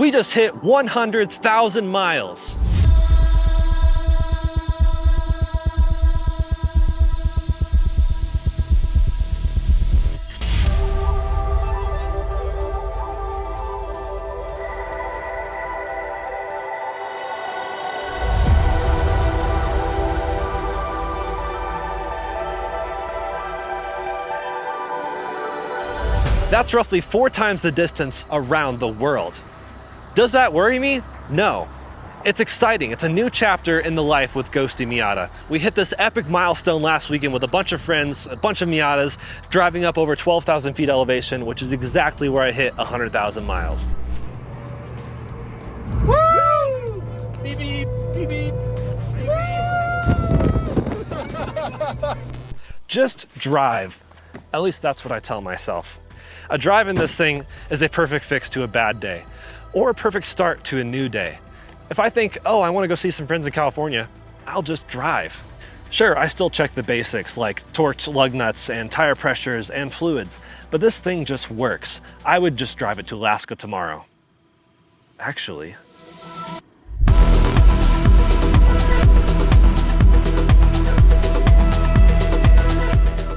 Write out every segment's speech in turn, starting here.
We just hit 100,000 miles. That's roughly 4 times the distance around the world. Does that worry me? No. It's exciting. It's a new chapter in the life with Ghosty Miata. We hit this epic milestone last weekend with a bunch of friends, a bunch of Miatas, driving up over 12,000 feet elevation, which is exactly where I hit 100,000 miles. Woo! Beep, beep, beep, beep. Just drive. At least that's what I tell myself. A drive in this thing is a perfect fix to a bad day, or a perfect start to a new day. If I think, oh, I want to go see some friends in California, I'll just drive. Sure, I still check the basics like torqued lug nuts and tire pressures and fluids, but this thing just works. I would just drive it to Alaska tomorrow. Actually.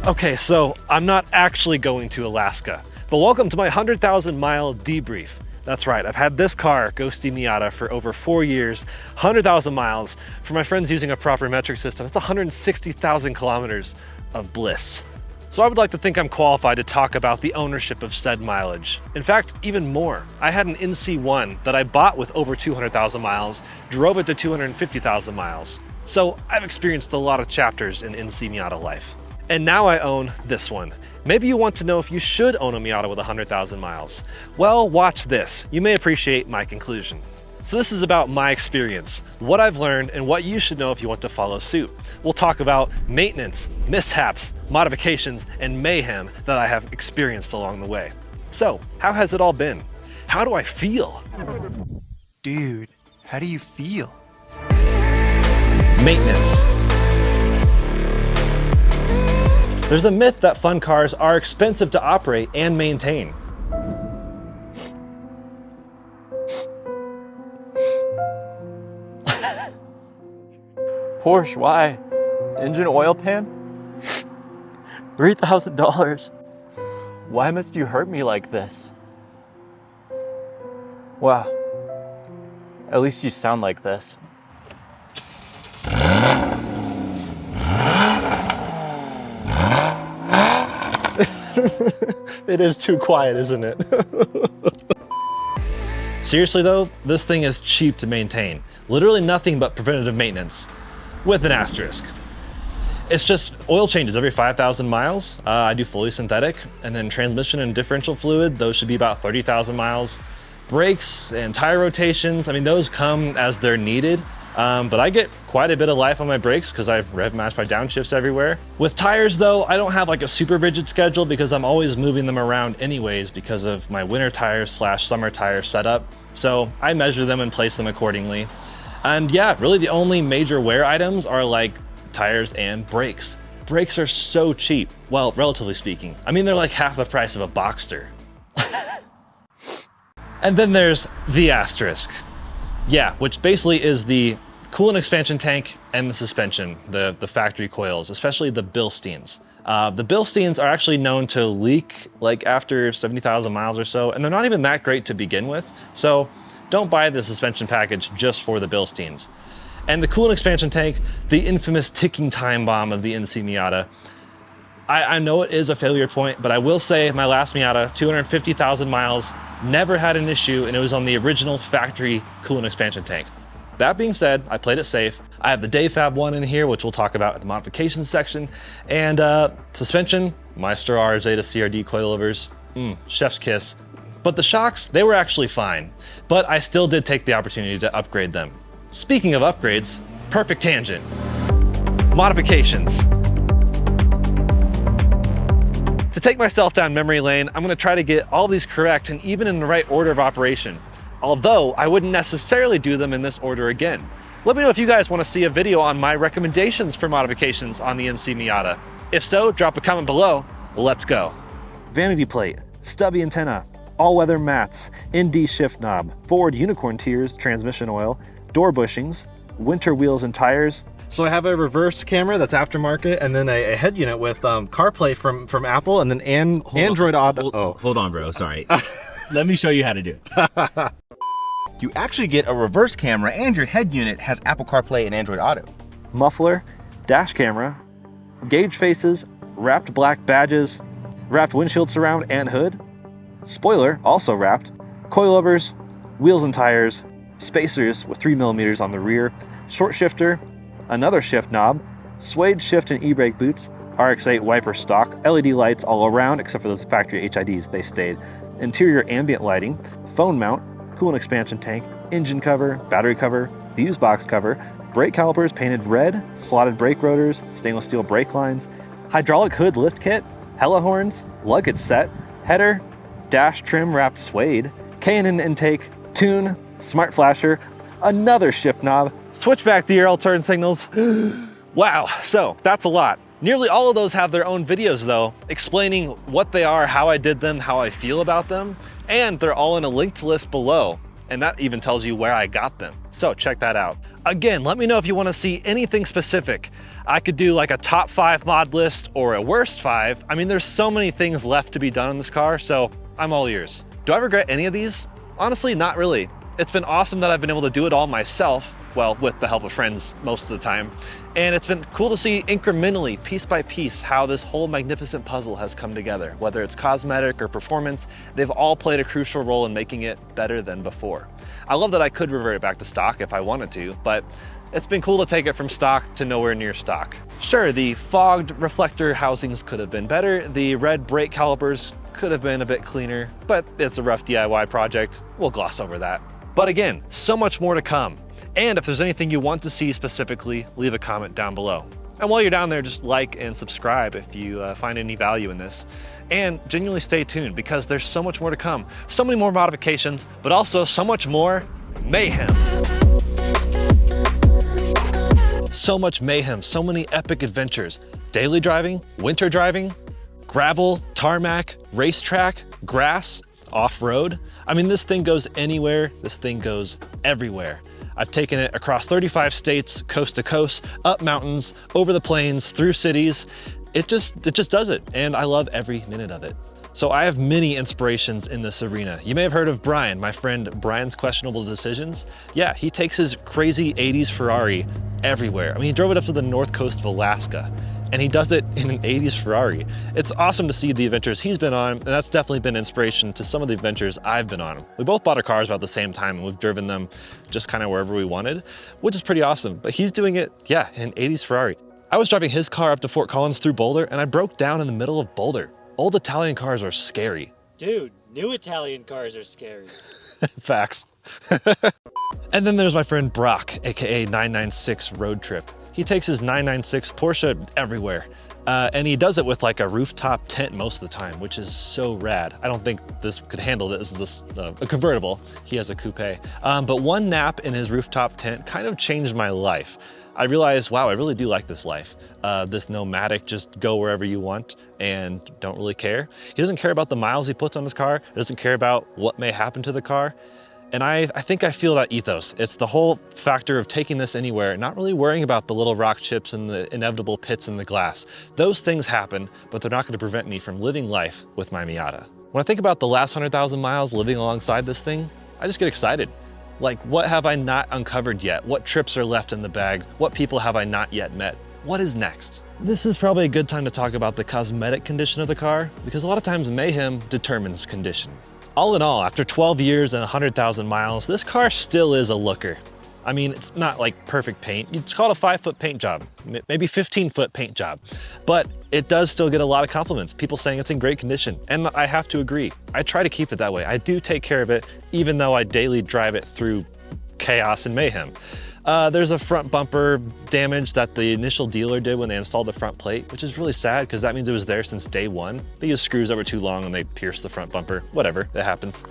Okay, so I'm not actually going to Alaska, but welcome to my 100,000 mile debrief. That's right, I've had this car, Ghosty Miata, for over 4 years, 100,000 miles. For my friends using a proper metric system, that's 160,000 kilometers of bliss. So I would like to think I'm qualified to talk about the ownership of said mileage. In fact, even more. I had an NC1 that I bought with over 200,000 miles, drove it to 250,000 miles. So I've experienced a lot of chapters in NC Miata life. And now I own this one. Maybe you want to know if you should own a Miata with 100,000 miles. Well, watch this. You may appreciate my conclusion. So this is about my experience, what I've learned, and what you should know if you want to follow suit. We'll talk about maintenance, mishaps, modifications, and mayhem that I have experienced along the way. So, how has it all been? How do I feel? Dude, how do you feel? Maintenance. There's a myth that fun cars are expensive to operate and maintain. Porsche, why? Engine oil pan? $3,000. Why must you hurt me like this? Wow. At least you sound like this. It is too quiet, isn't it? Seriously though, this thing is cheap to maintain. Literally nothing but preventative maintenance, with an asterisk. It's just oil changes every 5,000 miles. I do fully synthetic, and then transmission and differential fluid, those should be about 30,000 miles. Brakes and tire rotations, I mean, those come as they're needed. But I get quite a bit of life on my brakes because I've rev matched my downshifts everywhere. With tires though, I don't have like a super rigid schedule because I'm always moving them around anyways because of my winter tires / summer tire setup. So I measure them and place them accordingly. And yeah, really the only major wear items are like tires and brakes. Brakes are so cheap. Well, relatively speaking. I mean, they're like half the price of a Boxster. And then there's the asterisk. Yeah, which basically is the coolant expansion tank and the suspension, the factory coils, especially the Bilsteins. The Bilsteins are actually known to leak like after 70,000 miles or so, and they're not even that great to begin with. So don't buy the suspension package just for the Bilsteins. And the coolant expansion tank, the infamous ticking time bomb of the NC Miata. I know it is a failure point, but I will say my last Miata, 250,000 miles, never had an issue, and it was on the original factory coolant expansion tank. That being said, I played it safe. I have the Dayfab one in here, which we'll talk about in the modifications section. And suspension, Maestro RZ CRD coilovers, chef's kiss. But the shocks, they were actually fine. But I still did take the opportunity to upgrade them. Speaking of upgrades, perfect tangent. Modifications. To take myself down memory lane, I'm gonna try to get all these correct and even in the right order of operation. Although I wouldn't necessarily do them in this order again. Let me know if you guys wanna see a video on my recommendations for modifications on the NC Miata. If so, drop a comment below. Let's go. Vanity plate, stubby antenna, all-weather mats, ND shift knob, Ford unicorn tiers, transmission oil, door bushings, winter wheels and tires. So I have a reverse camera that's aftermarket, and then a head unit with CarPlay from Apple, and then Android Auto. Hold on, bro. Sorry. Let me show you how to do it. You actually get a reverse camera, and your head unit has Apple CarPlay and Android Auto. Muffler, dash camera, gauge faces, wrapped black badges, wrapped windshield surround and hood, spoiler also wrapped, coilovers, wheels and tires, spacers with 3mm on the rear, short shifter, another shift knob, suede shift and e-brake boots, RX-8 wiper stock, LED lights all around except for those factory HIDs, they stayed, interior ambient lighting, phone mount, coolant expansion tank, engine cover, battery cover, fuse box cover, brake calipers painted red, slotted brake rotors, stainless steel brake lines, hydraulic hood lift kit, hella horns, luggage set, header, dash trim wrapped suede, K&N intake, tune, smart flasher, another shift knob, switchback DRL turn signals. Wow, so that's a lot. Nearly all of those have their own videos though, explaining what they are, how I did them, how I feel about them, and they're all in a linked list below. And that even tells you where I got them. So check that out. Again, let me know if you want to see anything specific. I could do like a top 5 mod list or a worst 5. I mean, there's so many things left to be done in this car, so I'm all ears. Do I regret any of these? Honestly, not really. It's been awesome that I've been able to do it all myself, well, with the help of friends most of the time. And it's been cool to see incrementally, piece by piece, how this whole magnificent puzzle has come together. Whether it's cosmetic or performance, they've all played a crucial role in making it better than before. I love that I could revert it back to stock if I wanted to, but it's been cool to take it from stock to nowhere near stock. Sure, the fogged reflector housings could have been better, the red brake calipers could have been a bit cleaner, but it's a rough DIY project. We'll gloss over that. But again, so much more to come. And if there's anything you want to see specifically, leave a comment down below. And while you're down there, just like and subscribe if you find any value in this. And genuinely stay tuned because there's so much more to come. So many more modifications, but also so much more mayhem. So much mayhem, so many epic adventures. Daily driving, winter driving, gravel, tarmac, racetrack, grass, off-road. I mean, this thing goes anywhere, this thing goes everywhere. I've taken it across 35 states, coast to coast, up mountains, over the plains, through cities. It just does it, and I love every minute of it. So I have many inspirations in this arena. You may have heard of Brian, my friend Brian's Questionable Decisions. Yeah, he takes his crazy 80s Ferrari everywhere. I mean, he drove it up to the north coast of Alaska, and he does it in an 80s Ferrari. It's awesome to see the adventures he's been on, and that's definitely been inspiration to some of the adventures I've been on. We both bought our cars about the same time, and we've driven them just kind of wherever we wanted, which is pretty awesome. But he's doing it, yeah, in an 80s Ferrari. I was driving his car up to Fort Collins through Boulder, and I broke down in the middle of Boulder. Old Italian cars are scary. Dude, new Italian cars are scary. Facts. And then there's my friend Brock, AKA 996 Road Trip. He takes his 996 Porsche everywhere. And he does it with like a rooftop tent most of the time, which is so rad. I don't think this could handle this. This is a convertible. He has a coupe. But one nap in his rooftop tent kind of changed my life. I realized, wow, I really do like this life. This nomadic, just go wherever you want and don't really care. He doesn't care about the miles he puts on his car. He doesn't care about what may happen to the car. And I think I feel that ethos. It's the whole factor of taking this anywhere, not really worrying about the little rock chips and the inevitable pits in the glass. Those things happen, but they're not going to prevent me from living life with my Miata. When I think about the last 100,000 miles living alongside this thing, I just get excited. Like, what have I not uncovered yet? What trips are left in the bag? What people have I not yet met? What is next? This is probably a good time to talk about the cosmetic condition of the car, because a lot of times mayhem determines condition. All in all, after 12 years and 100,000 miles, this car still is a looker. I mean, it's not like perfect paint. It's called a 5-foot paint job, maybe 15-foot paint job. But it does still get a lot of compliments, people saying it's in great condition. And I have to agree. I try to keep it that way. I do take care of it, even though I daily drive it through chaos and mayhem. There's a front bumper damage that the initial dealer did when they installed the front plate, which is really sad because that means it was there since day one. They used screws that were too long and they pierced the front bumper. Whatever, it happens,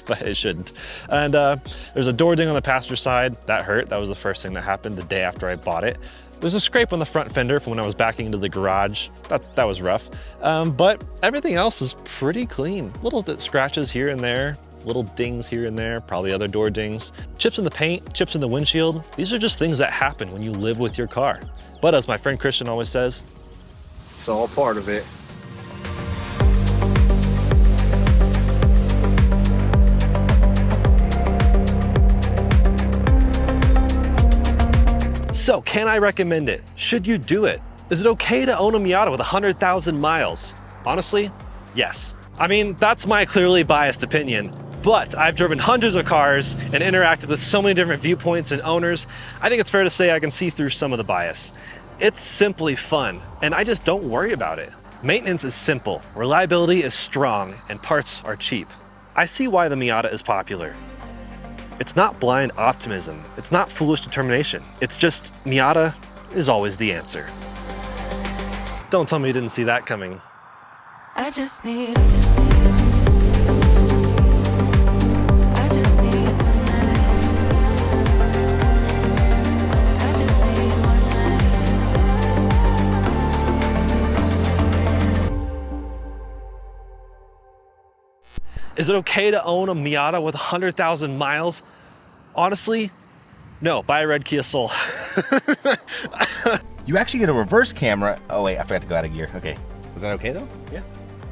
but it shouldn't. And there's a door ding on the passenger side. That hurt. That was the first thing that happened the day after I bought it. There's a scrape on the front fender from when I was backing into the garage. That was rough. But everything else is pretty clean. Little bit scratches here and there, little dings here and there, probably other door dings. Chips in the paint, chips in the windshield. These are just things that happen when you live with your car. But as my friend Christian always says, It's all part of it. so can I recommend it? Should you do it? Is it okay to own a Miata with 100,000 miles? Honestly, yes. I mean, that's my clearly biased opinion, but I've driven hundreds of cars and interacted with so many different viewpoints and owners. I think it's fair to say I can see through some of the bias. It's simply fun, and I just don't worry about it. Maintenance is simple, reliability is strong, and parts are cheap. I see why the Miata is popular. It's not blind optimism. It's not foolish determination. It's just Miata is always the answer. Don't tell me you didn't see that coming. I just need Is it okay to own a Miata with 100,000 miles? Honestly, no, buy a red Kia Soul. You actually get a reverse camera. Oh wait, I forgot to go out of gear. Okay. Was that okay though? Yeah.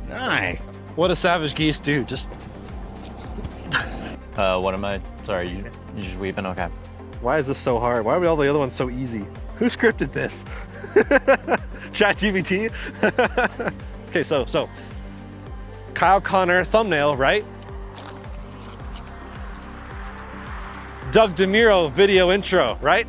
Nice. What do savage geese do? Just, What am I? Sorry, you just weeping? Okay. why is this so hard? Why are all the other ones so easy? Who scripted this? ChatGPT? Okay, so Kyle Connor thumbnail, right? Doug DeMuro video intro, right?